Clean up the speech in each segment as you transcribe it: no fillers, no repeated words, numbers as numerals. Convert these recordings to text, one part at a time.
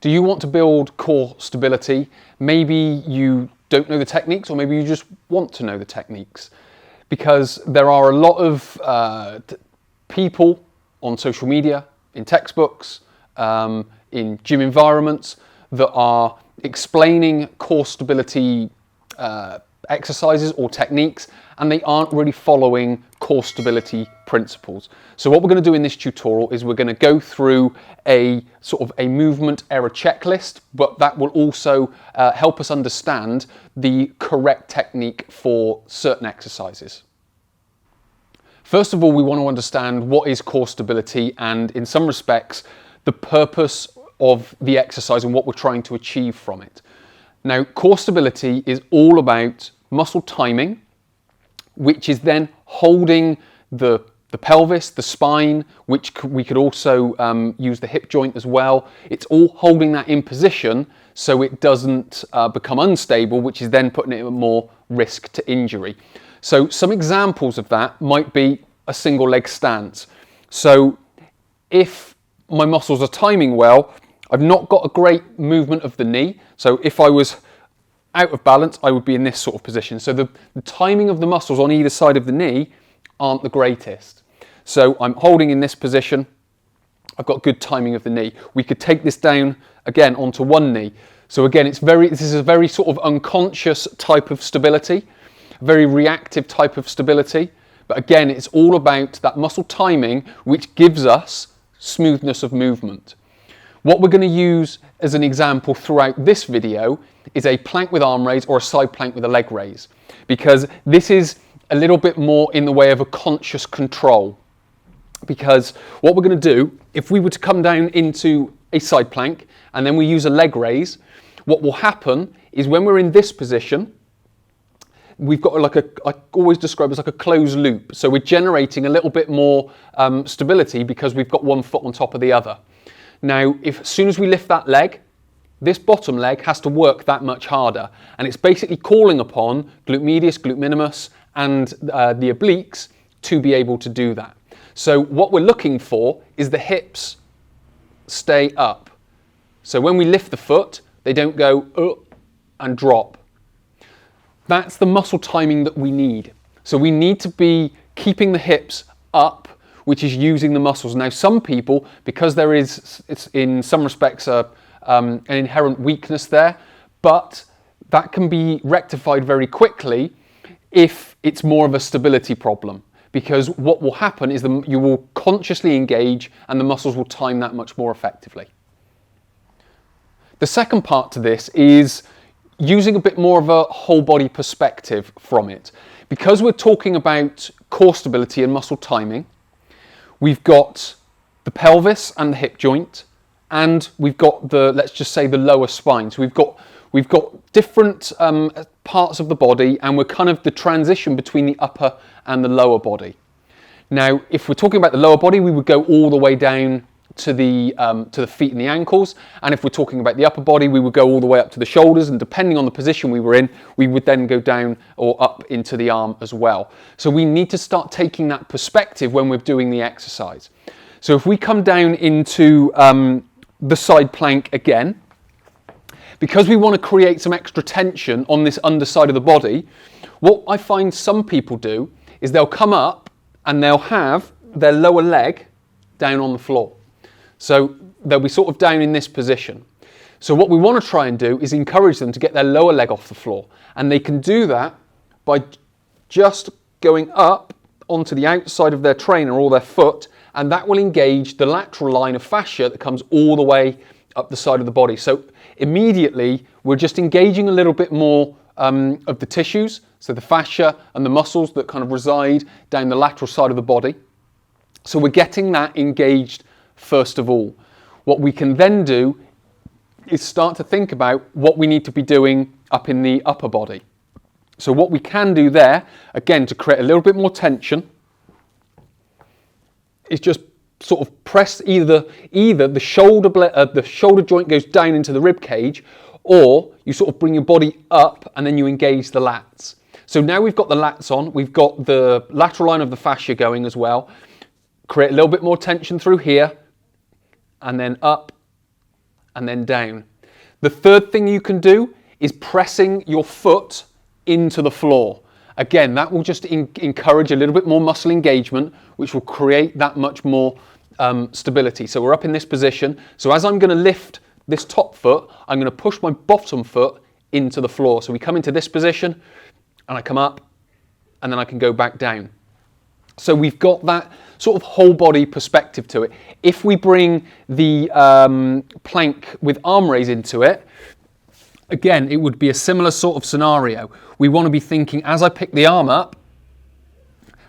Do you want to build core stability? Maybe you don't know the techniques, or maybe you just want to know the techniques. Because there are a lot of people on social media, in textbooks, in gym environments that are explaining core stability exercises or techniques, and they aren't really following core stability principles. So what we're going to do in this tutorial is we're going to go through a sort of a movement error checklist, but that will also help us understand the correct technique for certain exercises. First of all, we want to understand what is core stability, and in some respects, the purpose of the exercise and what we're trying to achieve from it. Now, core stability is all about muscle timing, which is then holding the pelvis, the spine, which we could also use the hip joint as well. It's all holding that in position so it doesn't become unstable, which is then putting it at more risk to injury. So some examples of that might be a single leg stance. So if my muscles are timing well, I've not got a great movement of the knee. So if I was out of balance, I would be in this sort of position. So the timing of the muscles on either side of the knee aren't the greatest. So I'm holding in this position. I've got good timing of the knee. We could take this down again onto one knee. So again, this is a very sort of unconscious type of stability, a very reactive type of stability. But again, it's all about that muscle timing, which gives us smoothness of movement. What we're going to use as an example throughout this video is a plank with arm raise or a side plank with a leg raise, because this is a little bit more in the way of a conscious control. Because what we're going to do, if we were to come down into a side plank and then we use a leg raise, what will happen is when we're in this position, we've got I always describe it as like a closed loop. So we're generating a little bit more stability because we've got one foot on top of the other. Now, as soon as we lift that leg, this bottom leg has to work that much harder. And it's basically calling upon glute medius, glute minimus, and the obliques to be able to do that. So what we're looking for is the hips stay up. So when we lift the foot, they don't go up and drop. That's the muscle timing that we need. So we need to be keeping the hips up, which is using the muscles. Now, some people, because it's in some respects an inherent weakness there, but that can be rectified very quickly if it's more of a stability problem. Because what will happen is you will consciously engage and the muscles will time that much more effectively. The second part to this is using a bit more of a whole body perspective from it. Because we're talking about core stability and muscle timing, we've got the pelvis and the hip joint, and we've got let's just say the lower spine. So we've got different parts of the body, and we're kind of the transition between the upper and the lower body. Now, if we're talking about the lower body, we would go all the way down to the feet and the ankles, and if we're talking about the upper body, we would go all the way up to the shoulders, and depending on the position we were in, we would then go down or up into the arm as well. So we need to start taking that perspective when we're doing the exercise. So if we come down into the side plank again, because we want to create some extra tension on this underside of the body, what I find some people do is they'll come up and they'll have their lower leg down on the floor. So they'll be sort of down in this position. So what we want to try and do is encourage them to get their lower leg off the floor. And they can do that by just going up onto the outside of their trainer or their foot, and that will engage the lateral line of fascia that comes all the way up the side of the body. So immediately we're just engaging a little bit more of the tissues, so the fascia and the muscles that kind of reside down the lateral side of the body. So we're getting that engaged first of all. What we can then do is start to think about what we need to be doing up in the upper body. So what we can do there, again, to create a little bit more tension, is just sort of press either the shoulder joint goes down into the rib cage, or you sort of bring your body up and then you engage the lats. So now we've got the lats on, we've got the lateral line of the fascia going as well. Create a little bit more tension through here, and then up and then down. The third thing you can do is pressing your foot into the floor. Again, that will just encourage a little bit more muscle engagement, which will create that much more stability. So we're up in this position. So as I'm going to lift this top foot, I'm going to push my bottom foot into the floor. So we come into this position and I come up and then I can go back down. So we've got that sort of whole body perspective to it. If we bring the plank with arm raise into it, again, it would be a similar sort of scenario. We want to be thinking, as I pick the arm up,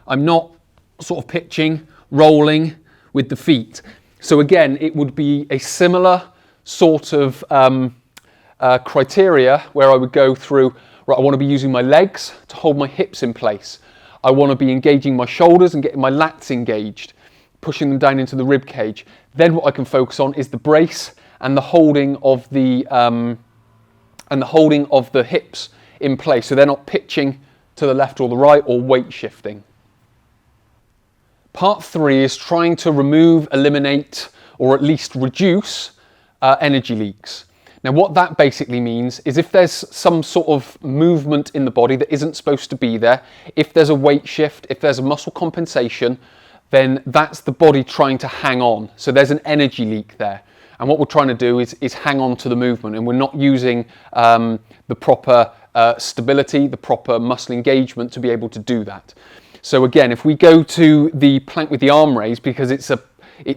I'm not sort of pitching, rolling with the feet. So again, it would be a similar sort of criteria where I would go through, right, I want to be using my legs to hold my hips in place. I want to be engaging my shoulders and getting my lats engaged, pushing them down into the rib cage. Then what I can focus on is the brace and the holding of the hips in place, so they're not pitching to the left or the right or weight shifting. Part 3 is trying to remove, eliminate, or at least reduce energy leaks. Now what that basically means is if there's some sort of movement in the body that isn't supposed to be there, if there's a weight shift, if there's a muscle compensation, then that's the body trying to hang on. So there's an energy leak there. And what we're trying to do is hang on to the movement, and we're not using the proper stability, the proper muscle engagement to be able to do that. So again, if we go to the plank with the arm raise, because it's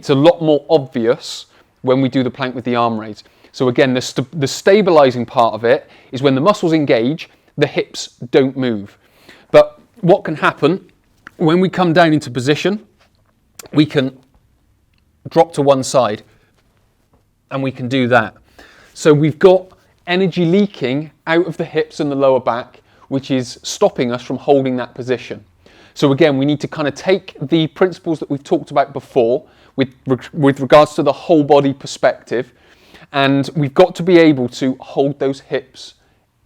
a lot more obvious when we do the plank with the arm raise. So again, the stabilizing part of it is when the muscles engage, the hips don't move. But what can happen when we come down into position, we can drop to one side. And we can do that. So we've got energy leaking out of the hips and the lower back, which is stopping us from holding that position. So again, we need to kind of take the principles that we've talked about before with regards to the whole body perspective, and we've got to be able to hold those hips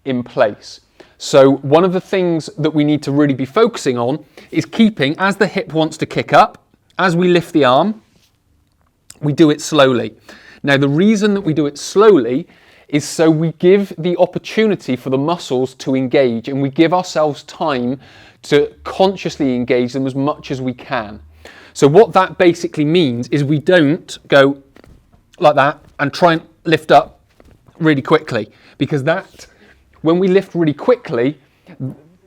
in place. So one of the things that we need to really be focusing on is keeping, as the hip wants to kick up, as we lift the arm, we do it slowly. Now, the reason that we do it slowly is so we give the opportunity for the muscles to engage, and we give ourselves time to consciously engage them as much as we can. So what that basically means is we don't go like that and try and lift up really quickly, because that, when we lift really quickly,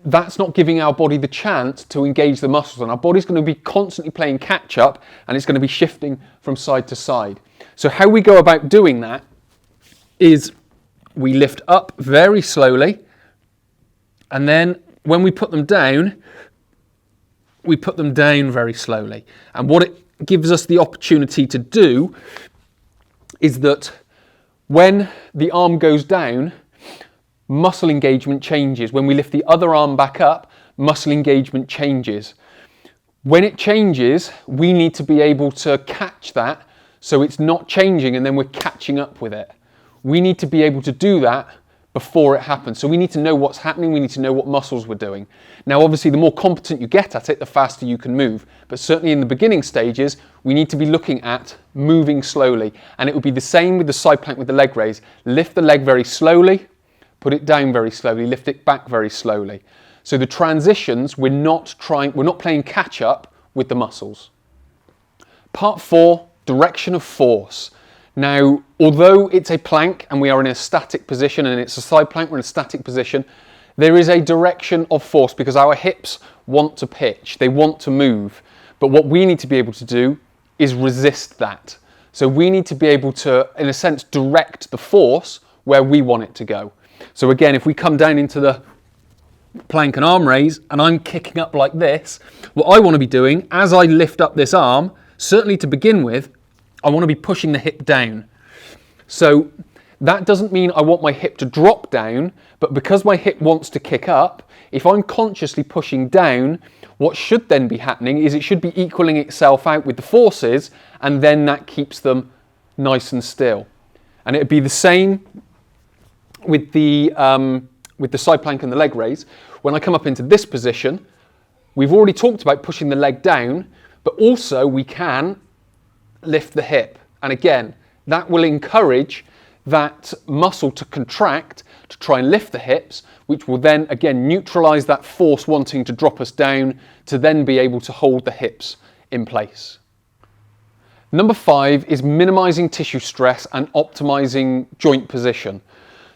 that's not giving our body the chance to engage the muscles, and our body's going to be constantly playing catch up, and it's going to be shifting from side to side. So how we go about doing that is we lift up very slowly, and then when we put them down, we put them down very slowly. And what it gives us the opportunity to do is that when the arm goes down, muscle engagement changes. When we lift the other arm back up, muscle engagement changes. When it changes, we need to be able to catch that so it's not changing and then we're catching up with it. We need to be able to do that before it happens. So we need to know what's happening, we need to know what muscles we're doing. Now obviously the more competent you get at it, the faster you can move. But certainly in the beginning stages, we need to be looking at moving slowly. And it would be the same with the side plank with the leg raise. Lift the leg very slowly, put it down very slowly, lift it back very slowly. So the transitions, we're not playing catch up with the muscles. Part 4, direction of force. Now, although it's a plank and we are in a static position, and it's a side plank, we're in a static position, there is a direction of force because our hips want to pitch, they want to move. But what we need to be able to do is resist that. So we need to be able to, in a sense, direct the force where we want it to go. So again, if we come down into the plank and arm raise and I'm kicking up like this, what I want to be doing as I lift up this arm, certainly to begin with, I want to be pushing the hip down. So that doesn't mean I want my hip to drop down, but because my hip wants to kick up, if I'm consciously pushing down, what should then be happening is it should be equaling itself out with the forces, and then that keeps them nice and still. And it'd be the same with the side plank and the leg raise. When I come up into this position, we've already talked about pushing the leg down, but also we can lift the hip. And again, that will encourage that muscle to contract to try and lift the hips, which will then again neutralize that force wanting to drop us down to then be able to hold the hips in place. Number 5 is minimizing tissue stress and optimizing joint position.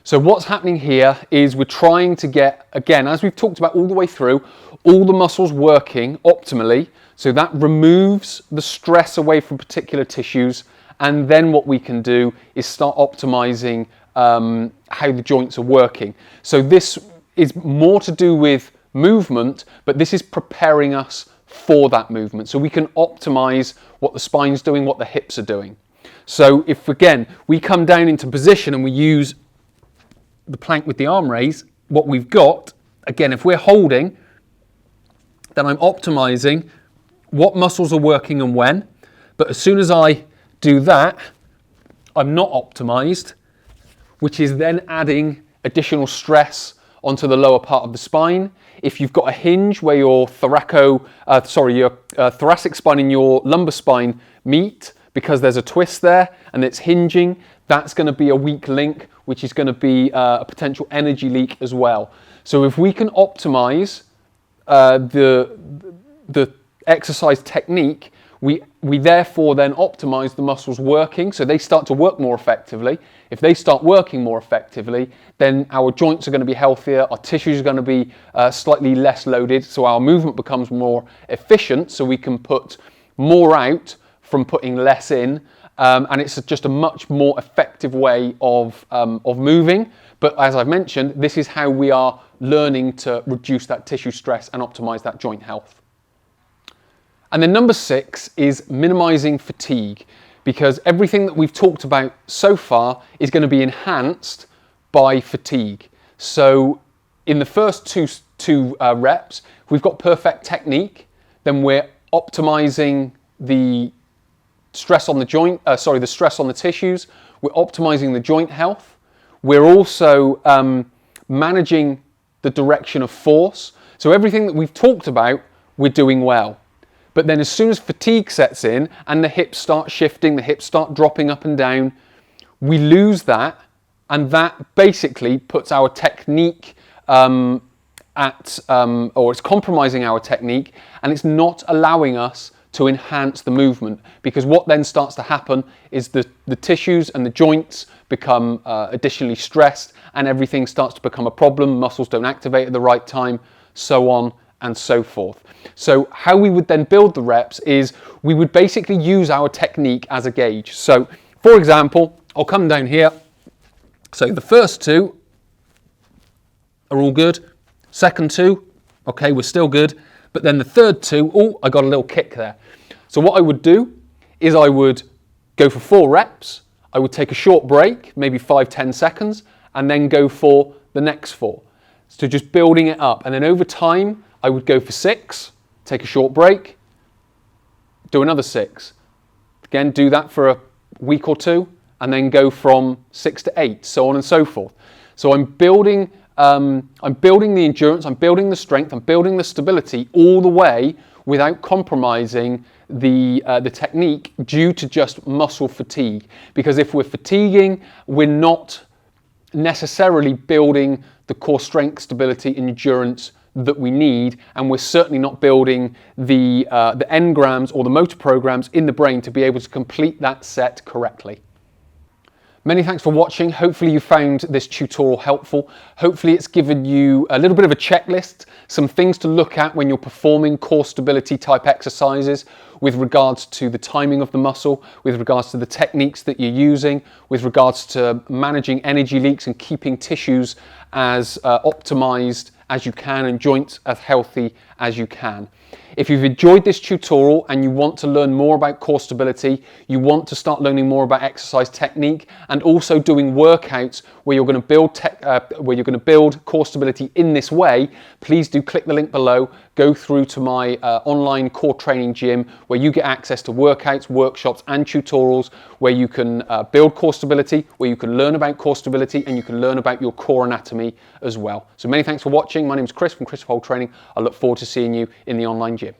So what's happening here is we're trying to get, again, as we've talked about all the way through, all the muscles working optimally. So that removes the stress away from particular tissues. And then what we can do is start optimizing how the joints are working. So this is more to do with movement, but this is preparing us for that movement. So we can optimize what the spine's doing, what the hips are doing. So if, again, we come down into position and we use the plank with the arm raise, what we've got, again, if we're holding, then I'm optimizing what muscles are working and when. But as soon as I do that, I'm not optimized, which is then adding additional stress onto the lower part of the spine. If you've got a hinge where your thoracic spine and your lumbar spine meet because there's a twist there and it's hinging, that's going to be a weak link, which is going to be a potential energy leak as well. So if we can optimize the exercise technique, we therefore then optimize the muscles working, so they start to work more effectively. If they start working more effectively, then our joints are going to be healthier, our tissues are going to be slightly less loaded, so our movement becomes more efficient, so we can put more out from putting less in, and it's just a much more effective way of moving. But as I've mentioned, this is how we are learning to reduce that tissue stress and optimize that joint health. And then number 6 is minimizing fatigue, because everything that we've talked about so far is going to be enhanced by fatigue. So in the first two reps, if we've got perfect technique, then we're optimizing the stress on the joint, the stress on the tissues. We're optimizing the joint health. We're also managing the direction of force. So everything that we've talked about, we're doing well. But then as soon as fatigue sets in and the hips start shifting, the hips start dropping up and down, we lose that, and that basically puts our technique or it's compromising our technique, and it's not allowing us to enhance the movement, because what then starts to happen is the tissues and the joints become additionally stressed, and everything starts to become a problem. Muscles don't activate at the right time, so on and so forth. So how we would then build the reps is we would basically use our technique as a gauge. So for example, I'll come down here. So the first 2 are all good. Second 2, okay, we're still good. But then the third 2, oh, I got a little kick there. So what I would do is I would go for 4 reps. I would take a short break, maybe 5-10 seconds, and then go for the next 4. So just building it up. And then over time, I would go for 6, take a short break, do another 6. Again, do that for a week or 2, and then go from 6 to 8, so on and so forth. So I'm building the endurance, I'm building the strength, I'm building the stability all the way without compromising the technique due to just muscle fatigue. Because if we're fatiguing, we're not necessarily building the core strength, stability, endurance that we need, and we're certainly not building the engrams or the motor programs in the brain to be able to complete that set correctly. Many thanks for watching. Hopefully you found this tutorial helpful. Hopefully it's given you a little bit of a checklist, some things to look at when you're performing core stability type exercises with regards to the timing of the muscle, with regards to the techniques that you're using, with regards to managing energy leaks and keeping tissues as optimized as you can and joints as healthy as you can. If you've enjoyed this tutorial and you want to learn more about core stability, you want to start learning more about exercise technique and also doing workouts where you're going to build core stability in this way, please do click the link below, go through to my online core training gym where you get access to workouts, workshops and tutorials where you can build core stability, where you can learn about core stability and you can learn about your core anatomy as well. So many thanks for watching. My name is Chris from Chris Training. I look forward to seeing you in the online gym.